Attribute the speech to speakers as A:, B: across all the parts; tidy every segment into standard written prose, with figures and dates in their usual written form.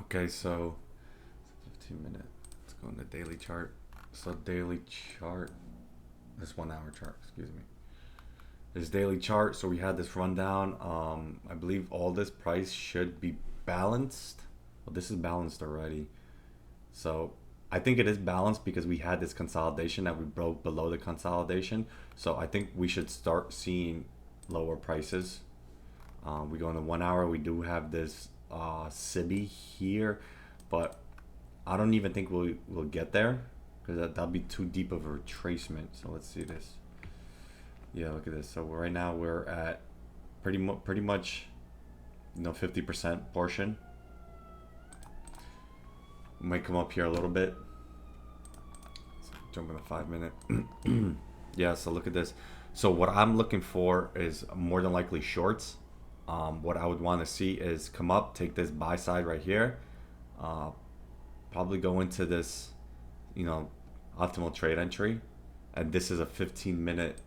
A: Okay, so 15 minute. Let's go in the daily chart. So daily chart, this 1 hour chart, excuse me. This daily chart. So we had this rundown. I believe all this price should be balanced. Well, this is balanced already. So I think it is balanced because we had this consolidation that we broke below the consolidation. So I think we should start seeing lower prices. We go in the 1 hour. We do have this SIBI here, but I don't even think we'll get there because that'll be too deep of a retracement. So let's see this. Yeah, look at this. So right now we're at pretty much 50% portion. We might come up here a little bit. So jump in the 5 minute. Yeah. So look at this. So what I'm looking for is more than likely shorts. What I would want to see is come up, take this buy side right here, probably go into this, optimal trade entry, and this is a 15-minute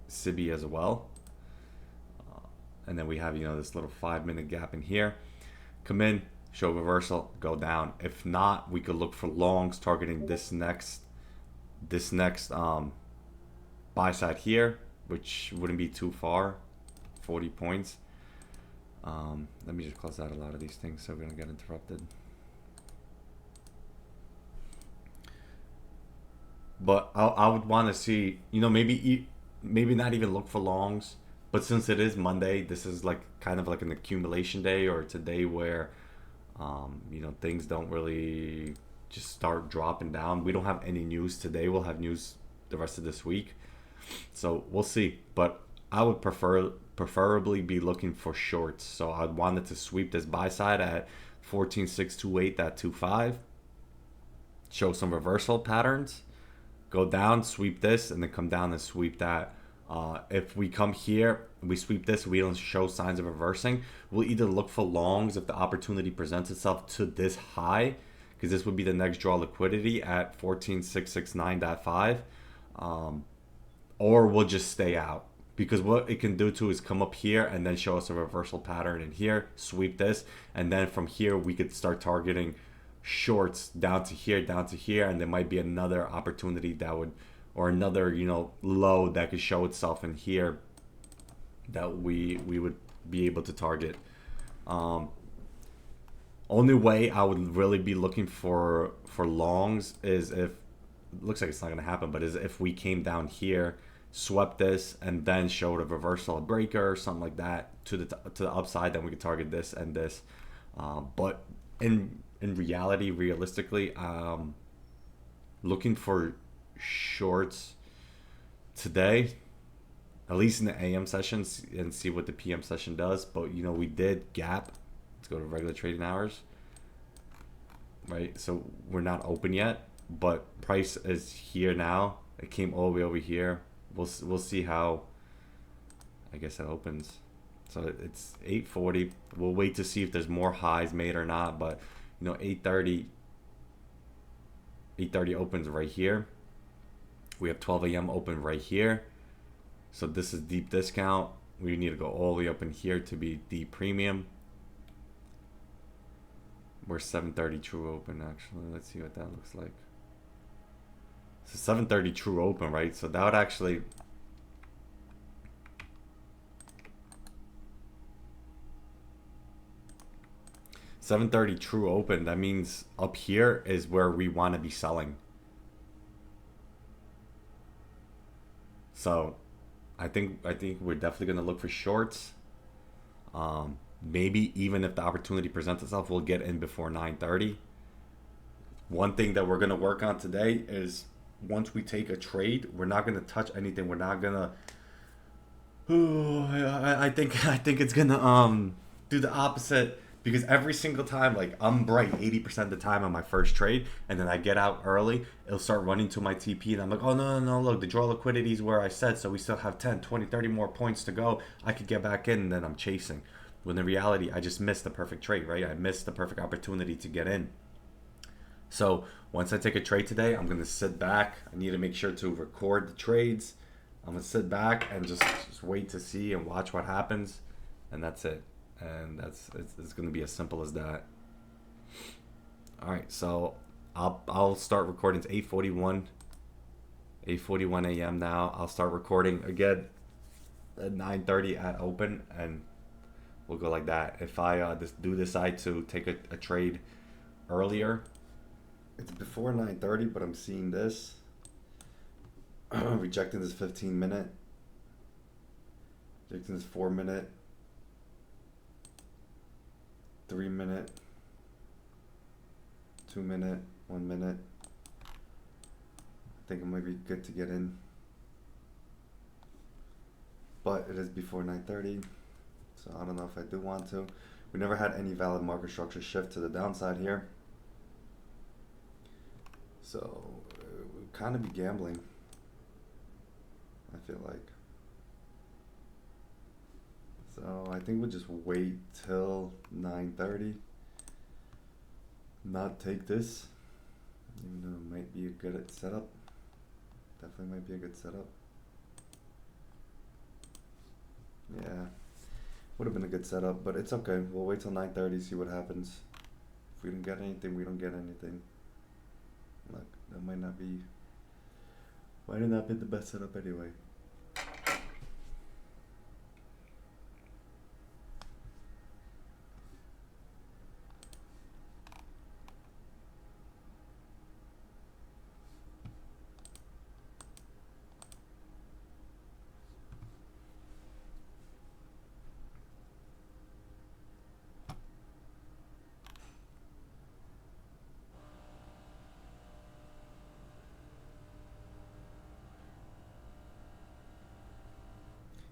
A: SIBI as well. And then we have this little 5 minute gap in here. Come in, show reversal, go down. If not, we could look for longs targeting this next buy side here, which wouldn't be too far, 40 points. Let me just close out a lot of these things so we don't get interrupted. But I would want to see, maybe not even look for longs. But since it is Monday, this is like kind of like an accumulation day, or it's a day where, things don't really just start dropping down. We don't have any news today. We'll have news the rest of this week. So we'll see. But I would preferably be looking for shorts. So I'd want it to sweep this buy side at 14,628.25. Show some reversal patterns. Go down, sweep this, and then come down and sweep that. If we come here, we sweep this, we don't show signs of reversing, we'll either look for longs if the opportunity presents itself to this high, because this would be the next draw liquidity at 14,669.5, or we'll just stay out. Because what it can do too is come up here and then show us a reversal pattern in here, sweep this, and then from here we could start targeting shorts down to here, and there might be another opportunity that would, or another low that could show itself in here that we would be able to target. Only way I would really be looking for longs is if, it looks like it's not going to happen, but is if we came down here, swept this, and then showed a reversal, a breaker or something like that to the upside, then we could target this and this. But in reality, realistically, looking for shorts today, at least in the AM sessions, and see what the PM session does. But we did gap. Let's go to regular trading hours, right? So we're not open yet, but price is here now. It came all the way over here. We'll see how, I guess, it opens. So it's 8:40. We'll wait to see if there's more highs made or not. But 8:30 opens right here. We have 12 a.m. open right here. So this is deep discount. We need to go all the way up in here to be deep premium. We're 7:30 true open, actually. Let's see what that looks like. So 7:30 true open, right? So that would actually, $7:30 true open, that means up here is where we want to be selling. So I think we're definitely going to look for shorts. Maybe even if the opportunity presents itself, we'll get in before 9:30. One thing that we're going to work on today is, once we take a trade, we're not going to touch anything. We're not going to, I think it's going to do the opposite. Because every single time, like, I'm bright 80% of the time on my first trade, and then I get out early, it'll start running to my TP, and I'm like, oh, no, look, the draw liquidity is where I said, so we still have 10, 20, 30 more points to go. I could get back in, and then I'm chasing. When in reality, I just missed the perfect trade, right? I missed the perfect opportunity to get in. So once I take a trade today, I'm going to sit back. I need to make sure to record the trades. I'm going to sit back and just wait to see and watch what happens, and that's it. And it's going to be as simple as that. All right, so I'll start recording. It's 8:41, 8:41 a.m. now. I'll start recording again at 9:30 at open, and we'll go like that. If I do decide to take a trade earlier, it's before 9:30, but I'm seeing this rejecting this 15-minute, rejecting this 4-minute, 3-minute, 2-minute, 1 minute. I think it might be good to get in, but it is before 9:30, so I don't know if I do want to. We never had any valid market structure shift to the downside here, so we'll kind of be gambling, I feel like. So I think we'll just wait till 9:30, not take this, even though it might be a good setup. Definitely might be a good setup. Yeah, would have been a good setup, but it's okay. We'll wait till 9:30, see what happens. If we don't get anything, we don't get anything. Look, that might not be the best setup anyway.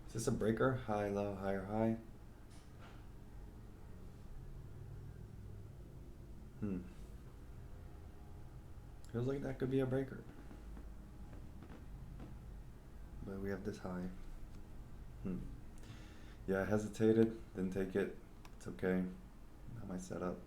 A: Is this a breaker? High, low, higher, high? Feels like that could be a breaker. But we have this high. Yeah, I hesitated, didn't take it. It's okay. Not my setup.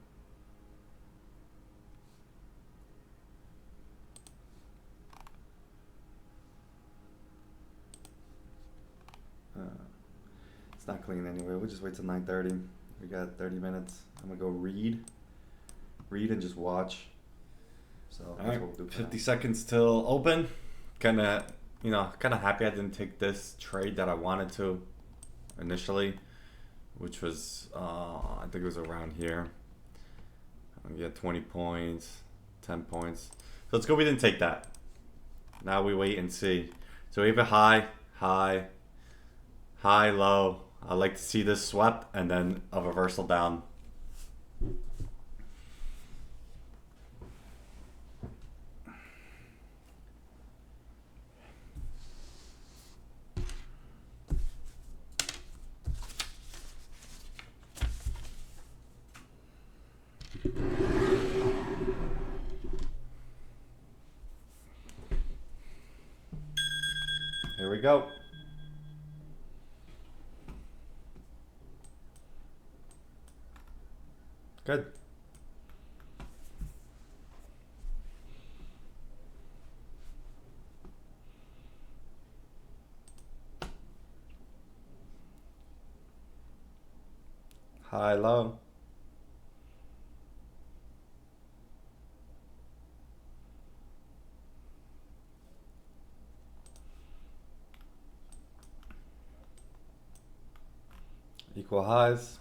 A: It's not clean anyway. We'll just wait till 9:30. We got 30 minutes. I'm gonna go read and just watch. So all right, we'll do 50 seconds till open. Kind of happy I didn't take this trade that I wanted to initially, which was I think it was around here. I get 20 points, 10 points. So let's go. We didn't take that. Now we wait and see. So we have a high, high, high, low. I like to see this swept and then a reversal down. Here we go. Good. High, low. Equal highs.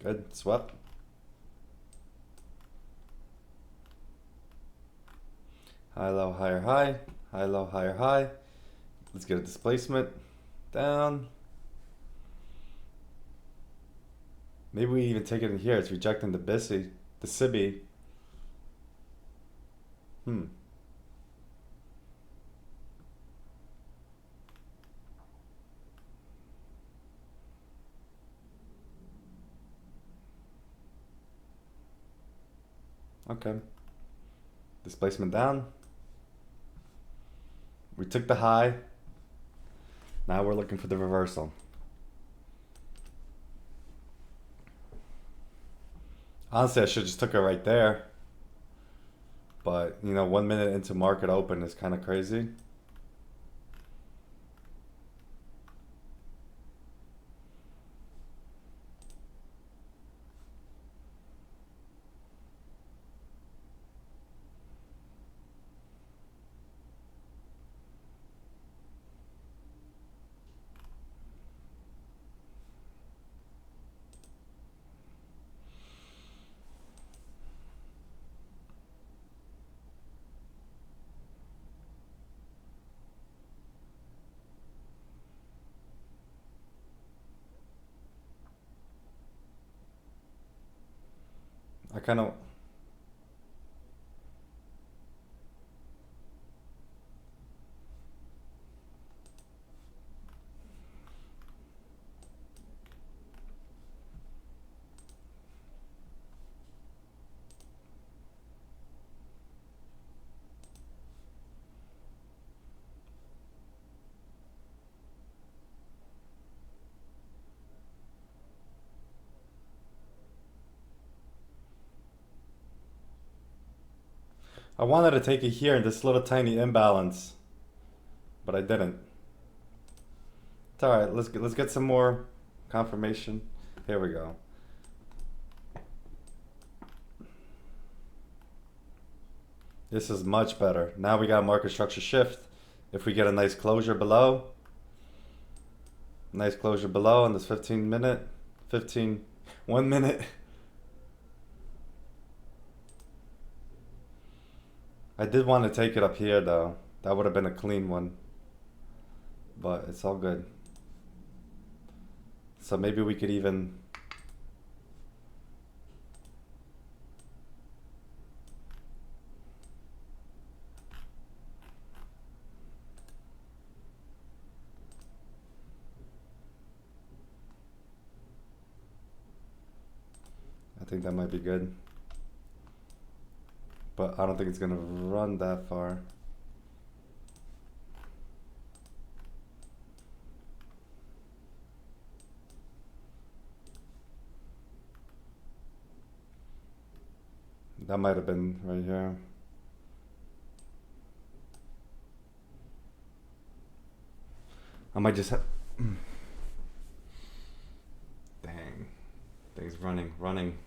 A: Good, swept. High, low, higher, high. High, low, higher, high. Let's get a displacement down. Maybe we even take it in here. It's rejecting the SIBI. Okay. Displacement down. We took the high. Now we're looking for the reversal. Honestly, I should just took it right there. But, you know, 1 minute into market open is kind of crazy. I kind of... I wanted to take it here in this little tiny imbalance, but I didn't. It's all right. Let's get some more confirmation. Here we go. This is much better. Now we got market structure shift. If we get a nice closure below, nice closure below on this 1 minute. I did want to take it up here though. That would have been a clean one. But it's all good. So maybe we could even... I think that might be good. But I don't think it's gonna run that far. That might have been right here. I might just have... Dang. Things running.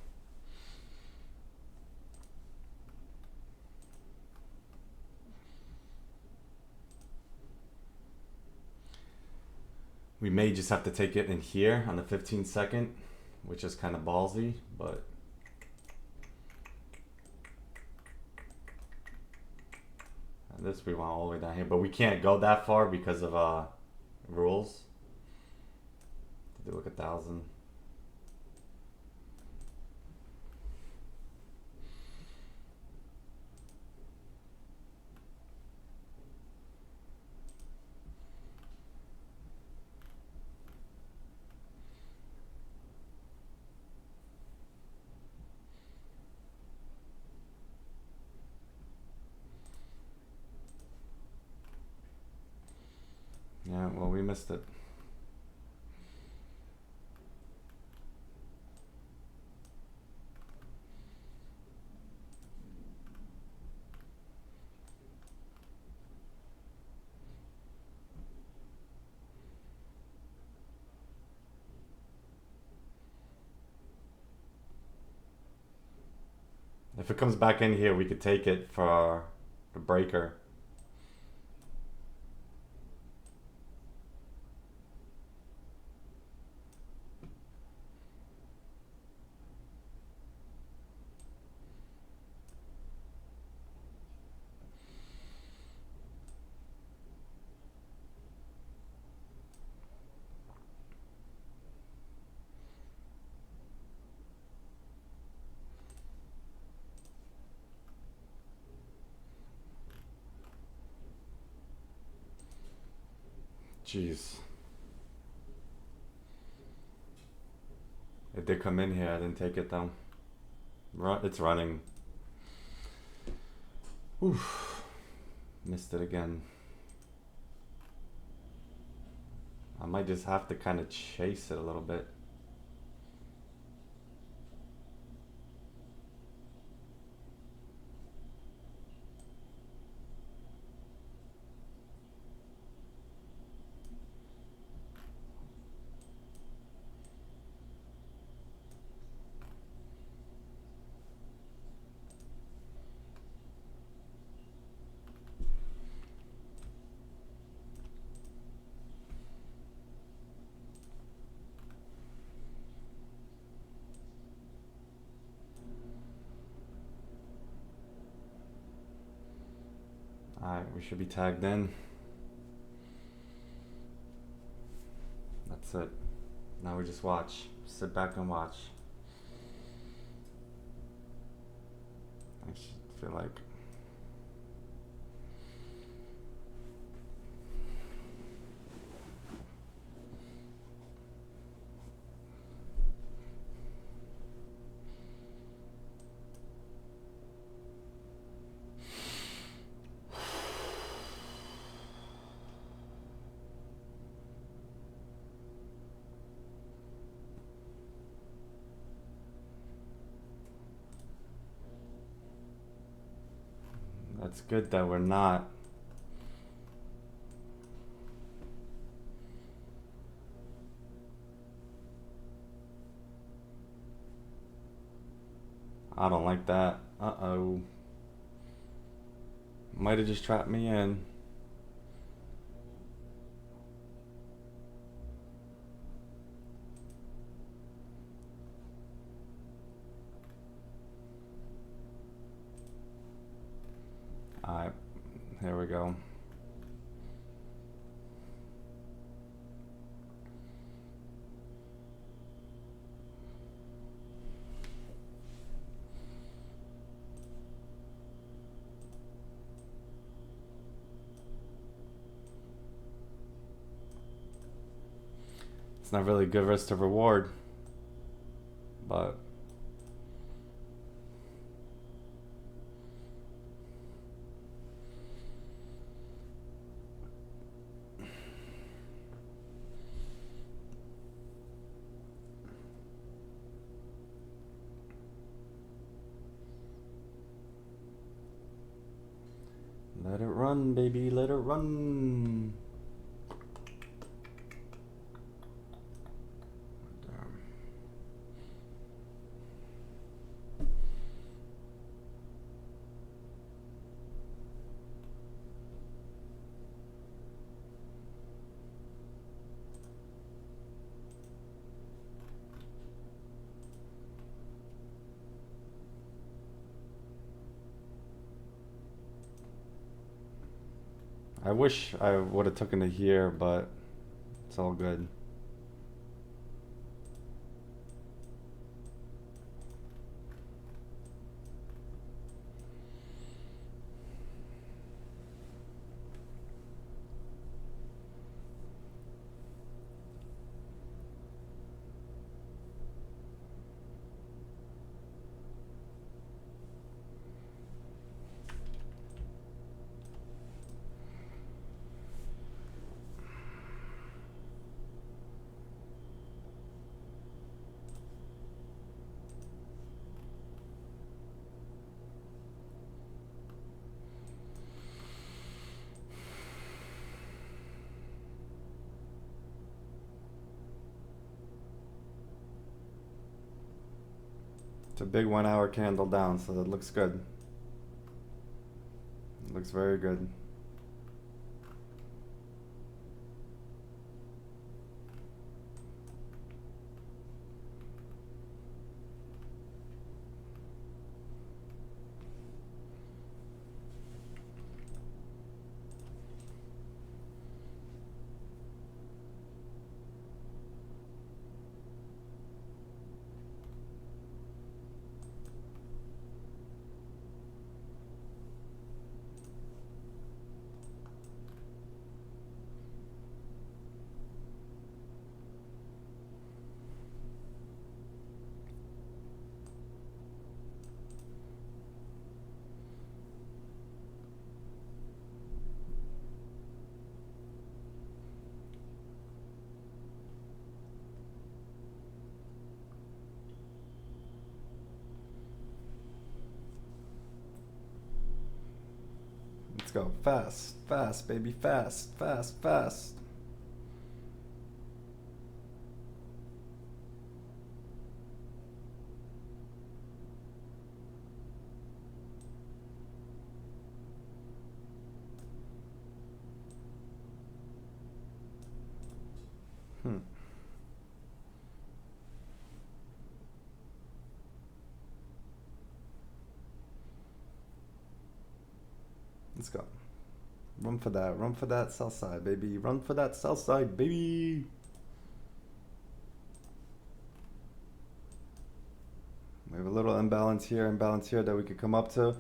A: We may just have to take it in here on the 15-second, which is kind of ballsy, but... And this we want all the way down here, but we can't go that far because of rules. To do like 1,000. Yeah, well, we missed it. If it comes back in here, we could take it for the breaker. Jeez. It did come in here. I didn't take it though. It's running. Oof. Missed it again. I might just have to kind of chase it a little bit. Alright, we should be tagged in. That's it. Now we just watch. Sit back and watch. I should feel like... That's good that we're not. I don't like that. Uh-oh. Might have just trapped me in. Alright, here we go. It's not really good risk to reward, but let it run, baby, let it run. I wish I would have taken it here, but it's all good. It's a big 1 hour candle down, so that looks good. It looks very good. Let's go fast, fast, baby, fast, fast, fast. Let's go. Run for that. Run for that sell side, baby. Run for that sell side, baby. We have a little imbalance here that we could come up to.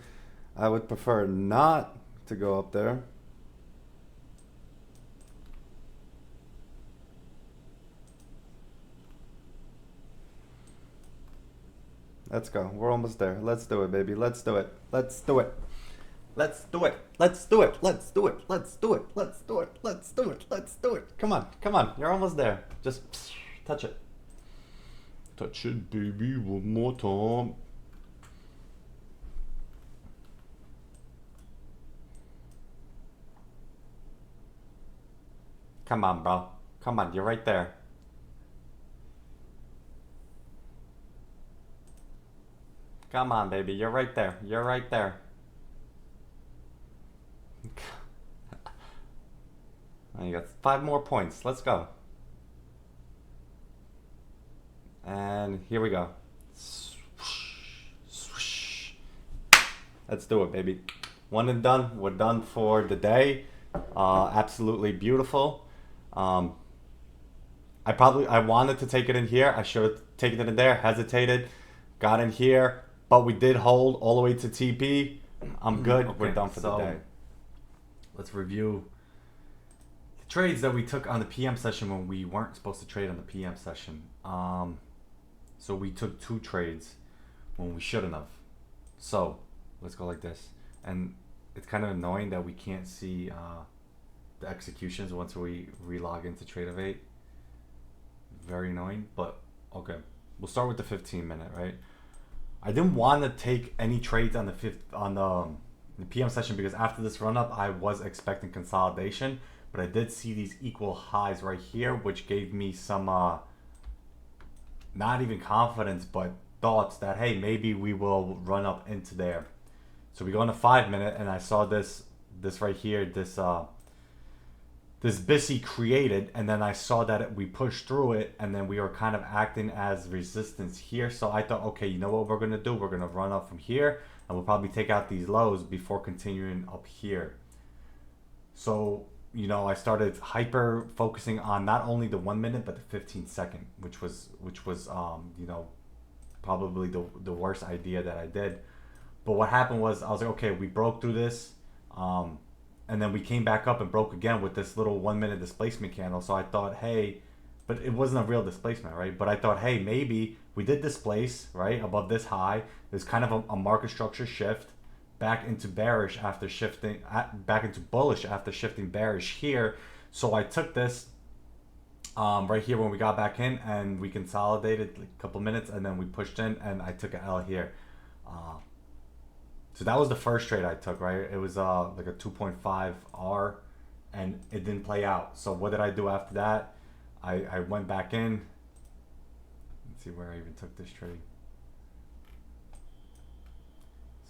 A: I would prefer not to go up there. Let's go. We're almost there. Let's do it, baby. Let's do it. Let's do it. Let's do it. Let's do it. Let's do it. Let's do it. Let's do it. Let's do it. Let's do it. Come on. Come on. You're almost there. Just touch it. Touch it, baby. One more time. Come on, bro. Come on. You're right there. Come on, baby. You're right there. You're right there. You got 5 more points. Let's go. And here we go. Let's do it, baby. One and done. We're done for the day. Absolutely beautiful. I wanted to take it in here. I should have taken it in there. Hesitated. Got in here. But we did hold all the way to TP. I'm good. Okay, we're done for the day. Let's review the trades that we took on the PM session when we weren't supposed to trade on the PM session. So we took 2 trades when we shouldn't have. So let's go like this. And it's kind of annoying that we can't see the executions once we relog into Tradeovate. Very annoying, but okay. We'll start with the 15-minute, right? I didn't want to take any trades on the PM session because after this run up, I was expecting consolidation, but I did see these equal highs right here, which gave me some not even confidence, but thoughts that hey, maybe we will run up into there. So we go on a 5-minute, and I saw this right here, this BISI created, and then I saw that we pushed through it, and then we were kind of acting as resistance here. So I thought, okay, you know what we're gonna do? We're gonna run up from here, and we'll probably take out these lows before continuing up here. So, you know, I started hyper focusing on not only the 1 minute, but the 15-second, which was you know, probably the worst idea that I did. But what happened was I was like, okay, we broke through this. And then we came back up and broke again with this little 1 minute displacement candle. So I thought, hey, but it wasn't a real displacement, right? But I thought, hey, maybe we did displace, right, above this high. There's kind of a market structure shift back into bearish after shifting, back into bullish after shifting bearish here. So I took this right here when we got back in, and we consolidated like a couple minutes, and then we pushed in, and I took an L here. So that was the first trade I took, right? It was like a 2.5 R, and it didn't play out. So what did I do after that? I went back in. Let's see where I even took this trade.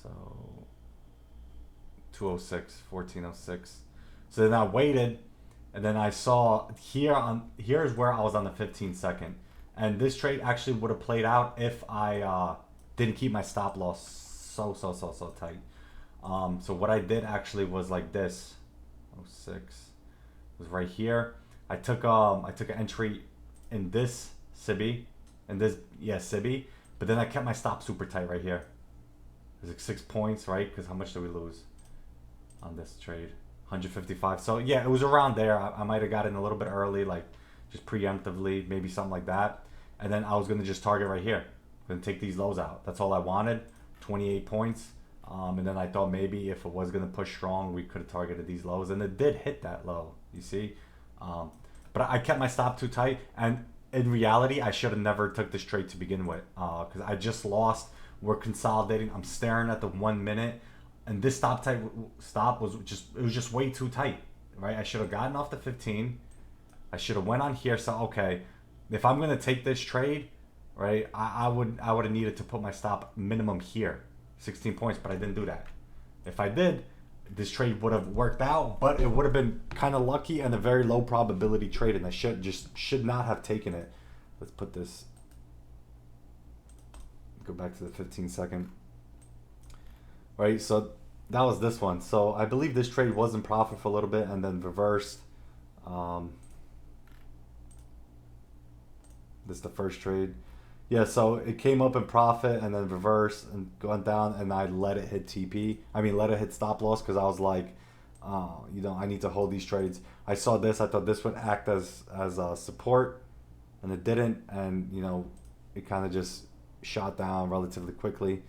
A: So 206, 1406. So then I waited, and then I saw here's where I was on the 15-second. And this trade actually would have played out if I didn't keep my stop loss so tight. So what I did actually was like this. 06 was right here. I took an entry in this SIBI, SIBI, but then I kept my stop super tight right here. It was like 6 points, right? Because how much did we lose on this trade? 155. So yeah, it was around there. I might have gotten a little bit early, like just preemptively, maybe something like that. And then I was gonna just target right here. Gonna take these lows out. That's all I wanted. 28 points. And then I thought maybe if it was going to push strong, we could have targeted these lows. And it did hit that low, you see. But I kept my stop too tight. And in reality, I should have never took this trade to begin with. Because I just lost. We're consolidating. I'm staring at the 1 minute. And this stop was just way too tight. Right? I should have gotten off the 15. I should have went on here. So, okay, if I'm going to take this trade, right, I would have needed to put my stop minimum here, 16 points, but I didn't do that. If I did, this trade would have worked out, but it would have been kind of lucky and a very low probability trade, and I should not have taken it. Let's put this, go back to the 15-second. Right, so that was this one. So I believe this trade was in profit for a little bit and then reversed. Um, this is the first trade. Yeah, so it came up in profit and then reversed and gone down, and I let it hit TP. I mean, let it hit stop loss because I was like, I need to hold these trades. I saw this. I thought this would act as a support, and it didn't. And it kind of just shot down relatively quickly.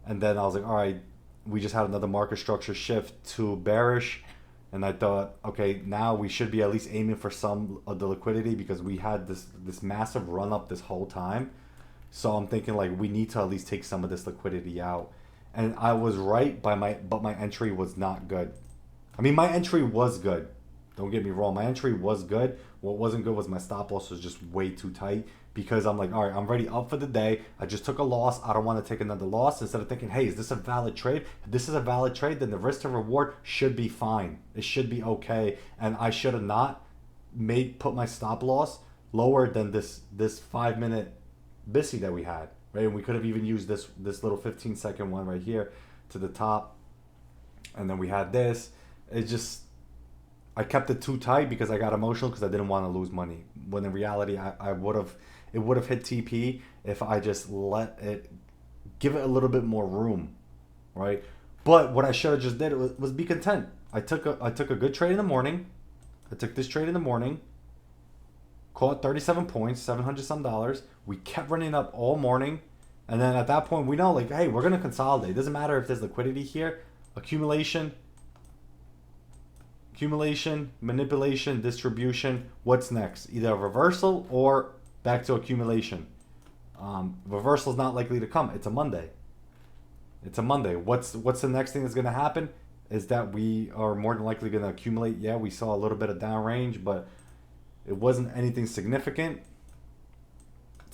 A: And then I was like, all right, we just had another market structure shift to bearish. And I thought, okay, now we should be at least aiming for some of the liquidity because we had this massive run up this whole time. So I'm thinking like we need to at least take some of this liquidity out. And I was right but my entry was not good. I mean, my entry was good. Don't get me wrong. My entry was good. What wasn't good was my stop loss was just way too tight because I'm like, all right, I'm already up for the day. I just took a loss. I don't want to take another loss. Instead of thinking, hey, is this a valid trade? If this is a valid trade, then the risk to reward should be fine. It should be okay. And I should have not put my stop loss lower than this 5 minute BISI that we had, right? And we could have even used this little 15-second one right here to the top. And then we had this. It just, I kept it too tight because I got emotional because I didn't want to lose money. When in reality, it would have hit TP if I just give it a little bit more room, right? But what I should have just did was be content. I took a good trade in the morning. I took this trade in the morning. Caught 37 points, $700 some. We kept running up all morning. And then at that point, we know, like, hey, we're going to consolidate. It doesn't matter if there's liquidity here. Accumulation, manipulation, distribution. What's next? Either a reversal or back to accumulation. Reversal is not likely to come. It's a Monday. What's the next thing that's going to happen? Is that we are more than likely going to accumulate. Yeah, we saw a little bit of downrange, but it wasn't anything significant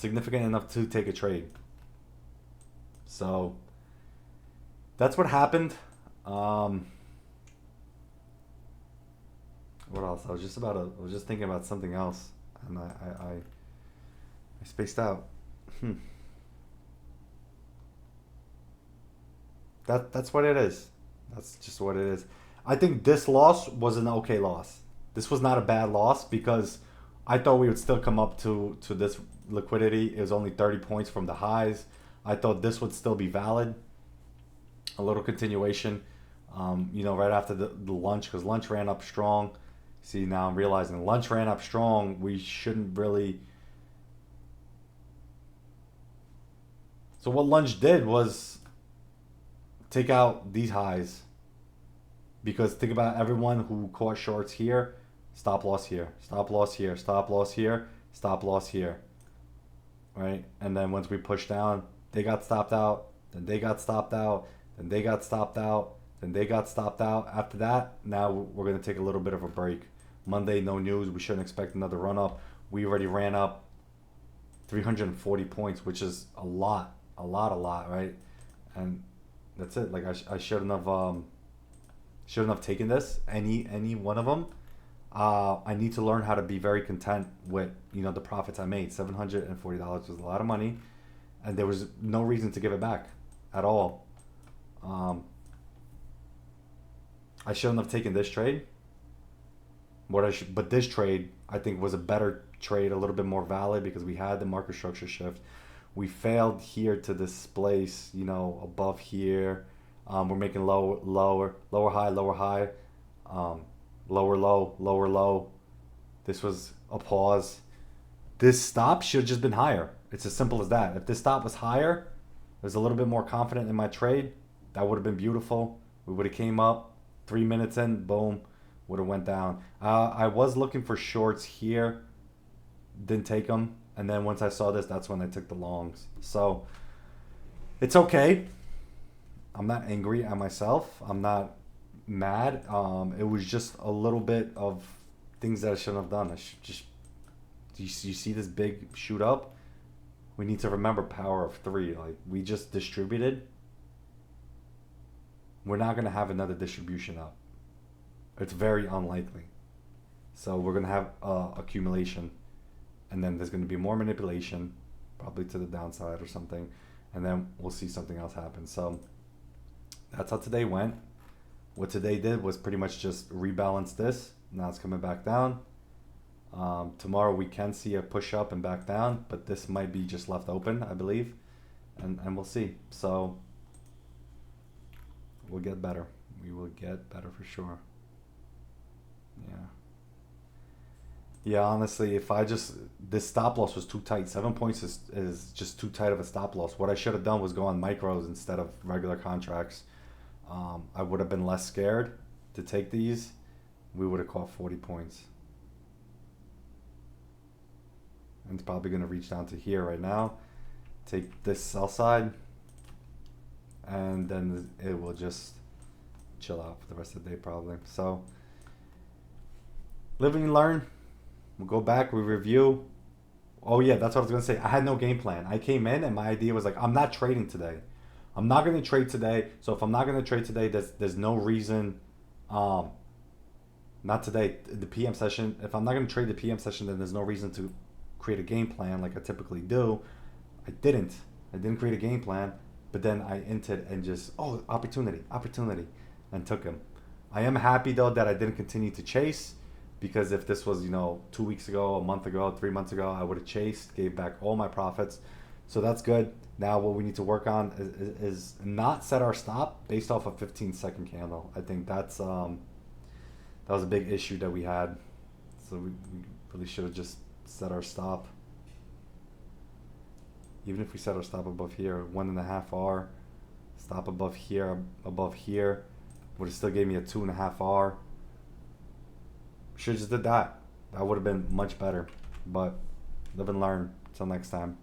A: enough to take a trade. So that's what happened. What else? I was just thinking about something else, and I spaced out. That's what it is. That's just what it is. I think this loss was an okay loss. This was not a bad loss because I thought we would still come up to this liquidity. It was only 30 points from the highs. I thought this would still be valid. A little continuation, right after the lunch, because lunch ran up strong. See, now I'm realizing lunch ran up strong. We shouldn't really. So what lunch did was take out these highs. Because think about everyone who caught shorts here. Stop loss here, stop loss here, stop loss here, stop loss here. Right? And then once we push down, they got stopped out. Then they got stopped out. Then they got stopped out. Then they got stopped out. After that, now we're going to take a little bit of a break. Monday, no news. We shouldn't expect another run up. We already ran up 340 points, which is a lot, right? And that's it. Like I shouldn't have taken this. Any one of them. I need to learn how to be very content with the profits I made. $740 was a lot of money, and there was no reason to give it back at all. I shouldn't have taken this trade. But this trade I think was a better trade, a little bit more valid because we had the market structure shift. We failed here to displace, above here. We're making lower high, lower low. This was a pause. This stop should have just been higher. It's as simple as that. If this stop was higher, I was a little bit more confident in my trade. That would have been beautiful. We would have came up 3 minutes in, boom, would have went down. I was looking for shorts here, didn't take them, and then once I saw this, that's when I took the longs. So it's okay. I'm not angry at myself. I'm not mad. It was just a little bit of things that I shouldn't have done. I should just. You see this big shoot up? We need to remember power of three. Like we just distributed. We're not gonna have another distribution up. It's very unlikely. So we're gonna have accumulation, and then there's gonna be more manipulation, probably to the downside or something, and then we'll see something else happen. So that's how today went. What today did was pretty much just rebalance this. Now it's coming back down. Tomorrow we can see a push up and back down, but this might be just left open, I believe, and we'll see. So we'll get better. We will get better for sure. Yeah. Yeah, honestly, if I just, this stop loss was too tight. 7 points is just too tight of a stop loss. What I should have done was go on micros instead of regular contracts. I would have been less scared to take these. We would have caught 40 points. And it's probably going to reach down to here right now. Take this sell side. And then it will just chill out for the rest of the day probably. So, live and learn. We'll go back, we review. Oh yeah, that's what I was going to say. I had no game plan. I came in and my idea was like, I'm not trading today. I'm not going to trade today. So if I'm not going to trade today, there's no reason, not today, the PM session. If I'm not going to trade the PM session, then there's no reason to create a game plan like I typically do. I didn't create a game plan, but then I entered and just, opportunity, and took him. I am happy though that I didn't continue to chase, because if this was, 2 weeks ago, a month ago, 3 months ago, I would have chased, gave back all my profits. So that's good. Now what we need to work on is not set our stop based off a 15-second candle. I think that was a big issue that we had. So we really should have just set our stop. Even if we set our stop above here, 1.5 R, stop above here, would have still gave me a 2.5 R. Should have just did that. That would have been much better. But live and learn. Till next time.